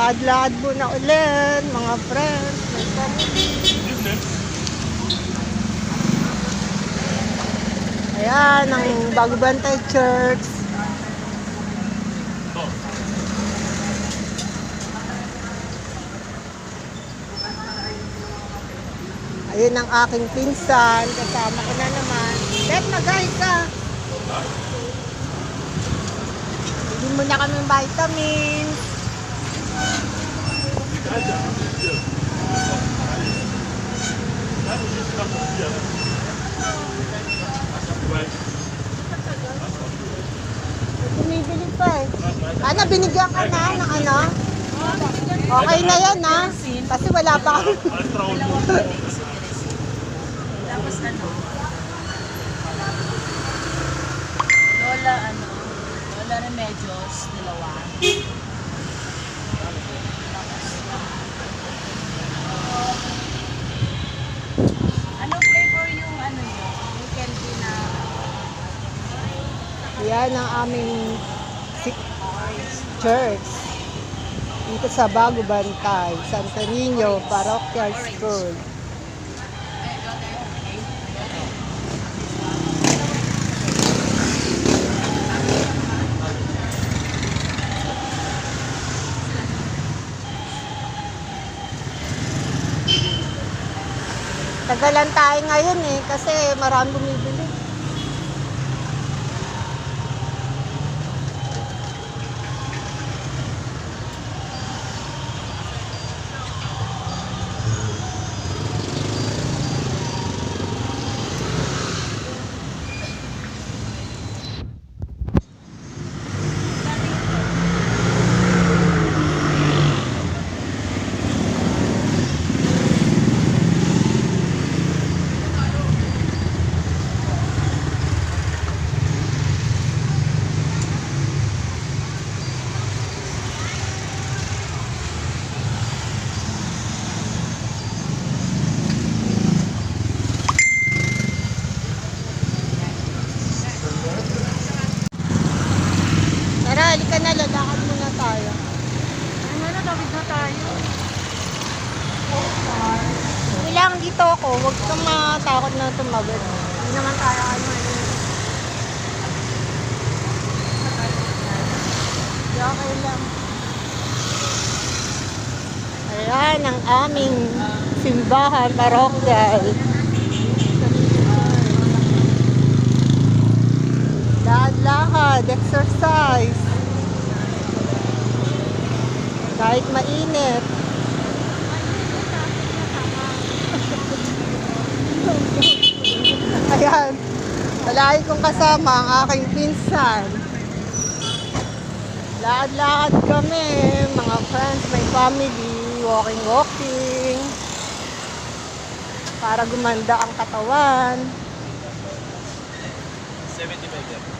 Lakad-lakad muna ulit, mga friends. May family. Ayan, ang Bagubantay Church. Ayun ang aking pinsan. Kasama ko na naman. Bet, mag-hi ka. Hindi mo na kami vitamins. Bumibili pa eh. Ano, binigyan ka na ng ano? Okay na yan ha. Kasi wala pa kami. Tapos ano? Lola Remedios, dalawa. Ano flavor yung ano yun? Yung candy na Yan ang aming church. Dito sa Bagubantay, Santo Niño Parochial School. Tagalan tayo ngayon eh, kasi marami bumibili. Tara, halika na, lalakad muna tayo. ano na, tawid na tayo. Kailangan dito ako, huwag kang matakot na tumawid. Hindi naman tayo ano eh. Hindi, okay lang. Ayan ang aming simbahan parokyal. Lakad-lakad, exercise. Kahit mainit. Ayan. Palagi kong kasama ang aking pinsan. Lakad-lakad kami, mga friends, my family, walking. Para gumanda ang katawan. 75.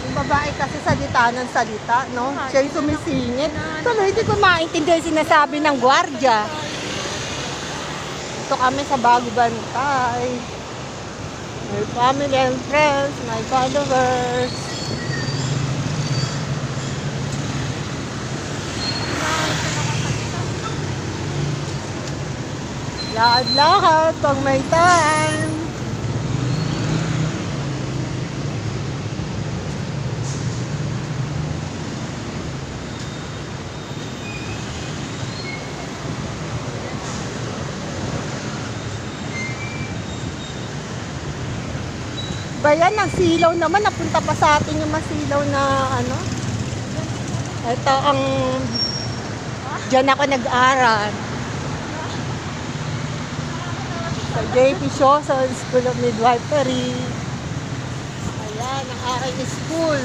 Yung babae kasi salita ng salita, no? Siya yung sumisingit. Tuloy, hindi ko maintindihan yung sinasabi ng gwardya. Ito kami sa Bagubantay. My family and friends, my followers. Lakad-lakad pag may time. Ba yan, ang silaw naman, napunta pa sa atin yung masilaw na ano. Ito ang, dyan ako nag-aral. Sa JP Sioson School of Midwifery. Ayan, ang aking school.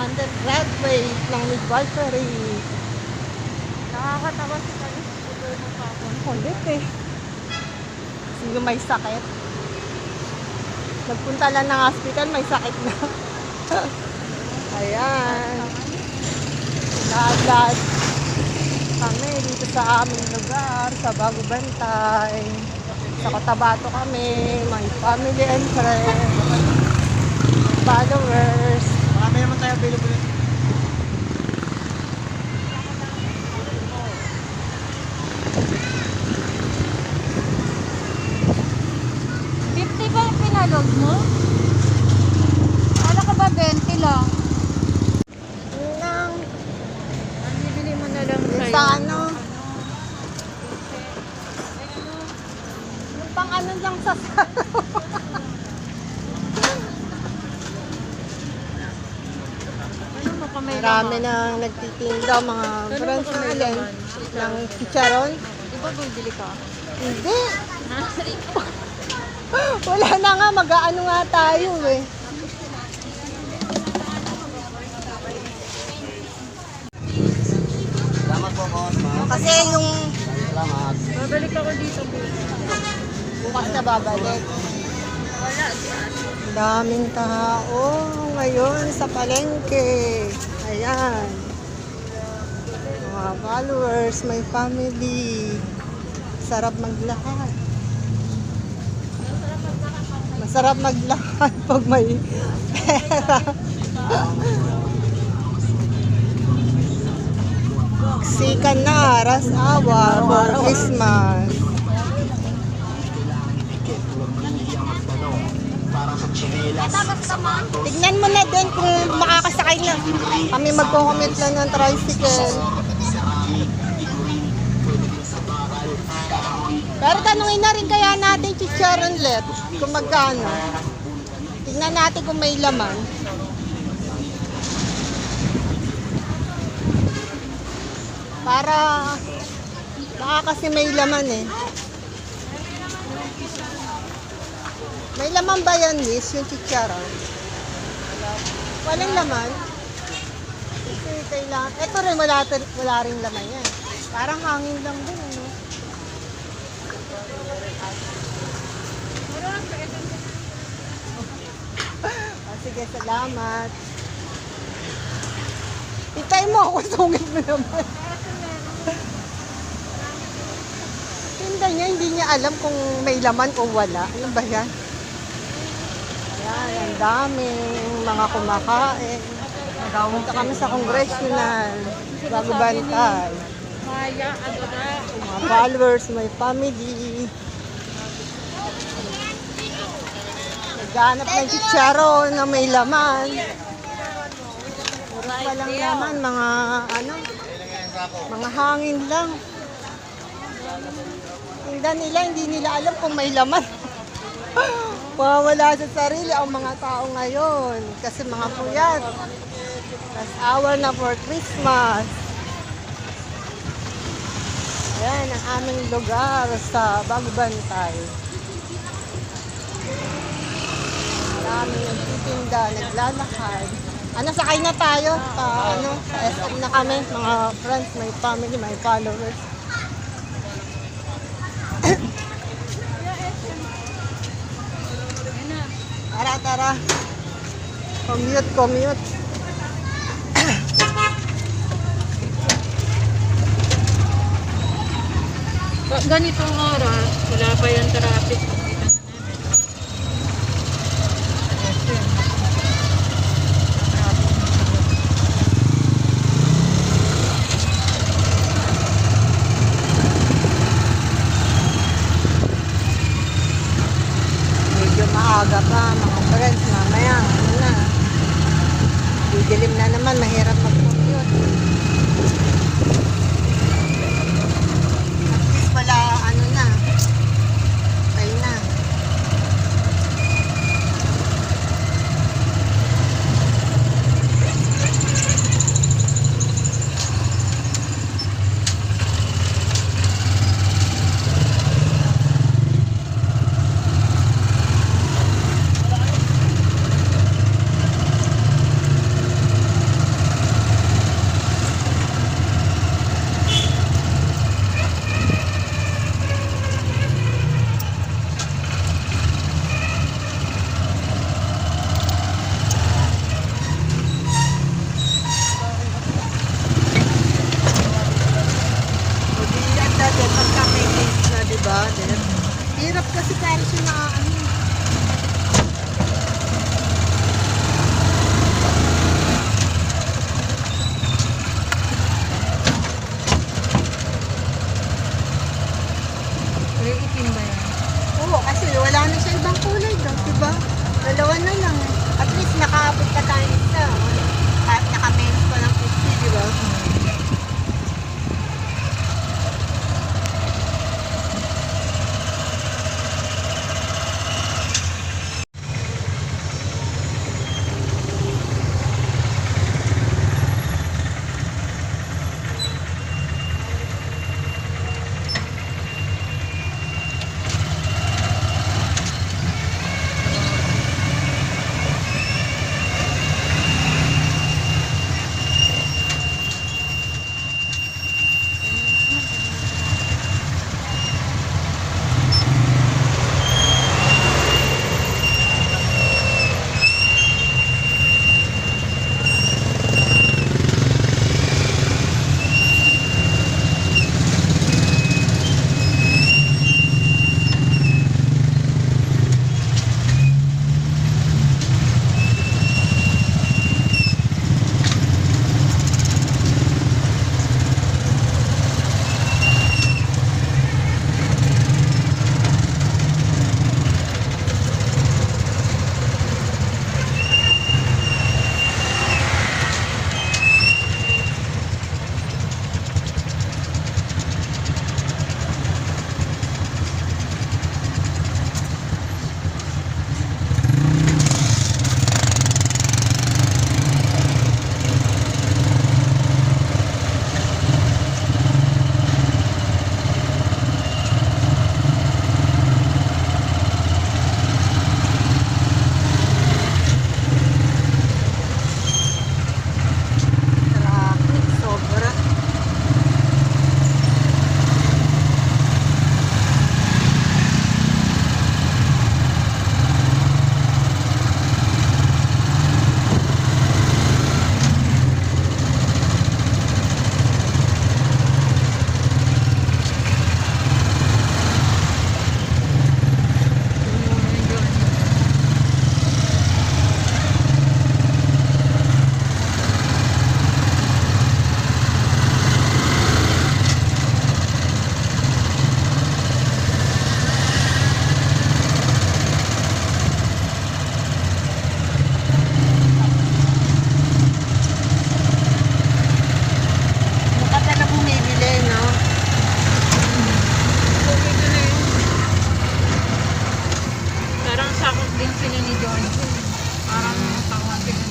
Undergraduate ng midwifery. Nakakatawa si Kalis. Ito yung kapon. Kulit eh. Sino may sakit? Nagpunta lang ng hospital, may sakit na. Ayan. Lahat kami dito sa aming lugar, sa Bagubantay. Sa Cotabato kami, my family and friends. followers. Marami naman tayo available. 50 ba yung pinalog mo? Kala ko ba 20 lang? Nang, Ang bibili mo na lang sa'yo. sa ano, yung pang ano lang sa Ano mo kamay marami nang nagtitinda, mga brands na alin, ng chicharon. Di ba bibili ka? Hindi. Wala na nga, mag-aano nga tayo eh. Salamat po, boss. Kasi yung Salamat. Babalik ako dito. bukas na babalik. Wala si Ate. Ang daming tao ngayon sa palengke. Ayan. Mga followers, may family. Sarap maglakad. Masarap maglakad pag may pera. Sikan na, rush hour for Christmas. Tignan mo na din kung makakasakay na. Kami magko-commute lang ng tricycle. Pero tanungin na rin kaya natin chicharon let kung magkano. Tignan natin kung may laman. Para baka kasi may laman eh. May laman ba yan, Liz? Yung chicharon? Walang laman? Kasi kailangan... Ito rin, wala rin laman yan. Parang hangin lang din, ano? Oh, sige, salamat. Itay mo ako, sungit mo naman. Tinda niya, hindi niya alam kung may laman o wala. Ano ba yan? Ayan, ang daming mga kumakain. Punta kami sa congressional. Bago bantay. Maya, ano na? Mga followers, may family. Naghanap ng chicharon na may laman. Puro palang laman, mga ano, mga hangin lang. Tingnan nila, hindi nila alam kung may laman. Wala sa sarili ang mga tao ngayon. Kasi mga puyat. Last hour na for Christmas. Ayan ang aming lugar sa Bagbantay. Maraming nagtitinda, naglalakad. Ano, sakay na tayo? Sa SM na kami. Mga friends, may family, may followers. Tara, tara. Commute. Pag ganitong oras, wala pa yung traffic. Medyo maaga pa, mga friends. Mamaya, ano na. Didilim na naman, mahirap mag-commute. At least wala, ano na. Okay na. Diba? Hirap kasi para siya na ano. skin ba yan? Oo, kasi wala na siya ibang kulay daw, diba? Dalawa na lang eh. At least nakaabot ka tayo isa. Kahit naka-men's pa ng 50, diba? Traffic, sobra. Mukha na bumibili, no? Parang sakot din sila ni John. Parang tawag sila.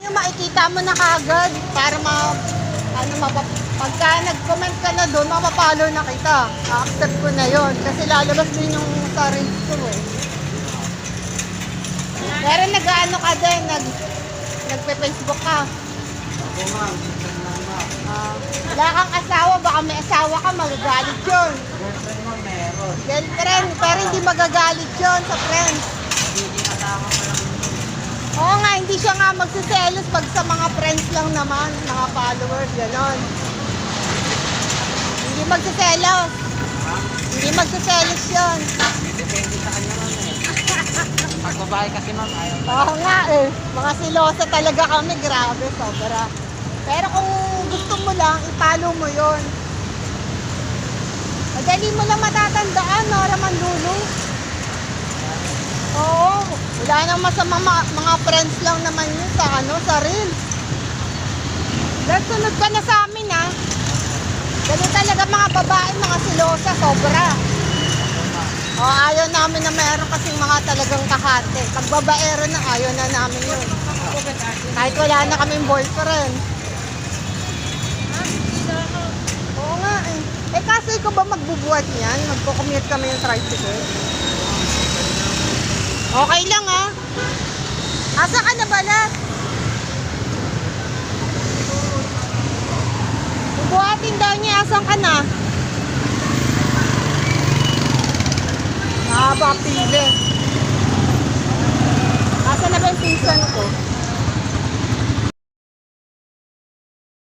Yung makikita mo na kagad para pagka nag-comment ka na doon, mapapalo na kita. A-accept ko na yon kasi lalabas din yung sa reels ko eh. Pero nag-ano ka din, nagpe-Facebook ka. Ako ma'am, minsan lang ma'am. Wala kang asawa, baka may asawa ka, magagalit yun. Girlfriend mo meron. Girlfriend, pero hindi magagalit yun sa friends. Hindi kasama ko lang. Oo nga, hindi siya nga magsiselos pag sa mga friends lang naman, mga followers, gano'n. Hindi magsiselos. Hindi magsiselos yun. Depende sa kanya ma'am eh. Pag babae kasi ma'am, ayaw. Oo nga eh. Mga silosa talaga kami. Grabe, sobra. Pero kung gusto mo lang, ipalo mo yon. Madali mo lang matatandaan, Nora Manlulong. Oo. Wala nang masama mga friends lang naman yun sa sa Reels. Dahil sunod ka na sa amin ha. Ganun talaga mga babae, mga silosa, sobra. O, ayaw namin na meron kasing mga talagang kakate. Pag babaero na, ayaw na namin yun. Kahit wala na kaming boyfriend. Oo nga eh. Eh kaso ikaw ba magbubuhat niyan? Magko-commute kami yung tricycle? Okay lang ha. Asa ka na balat? Bubuhatin daw niya, asan ka na? Mahaba pili. Asa na ba yung pinsan ko?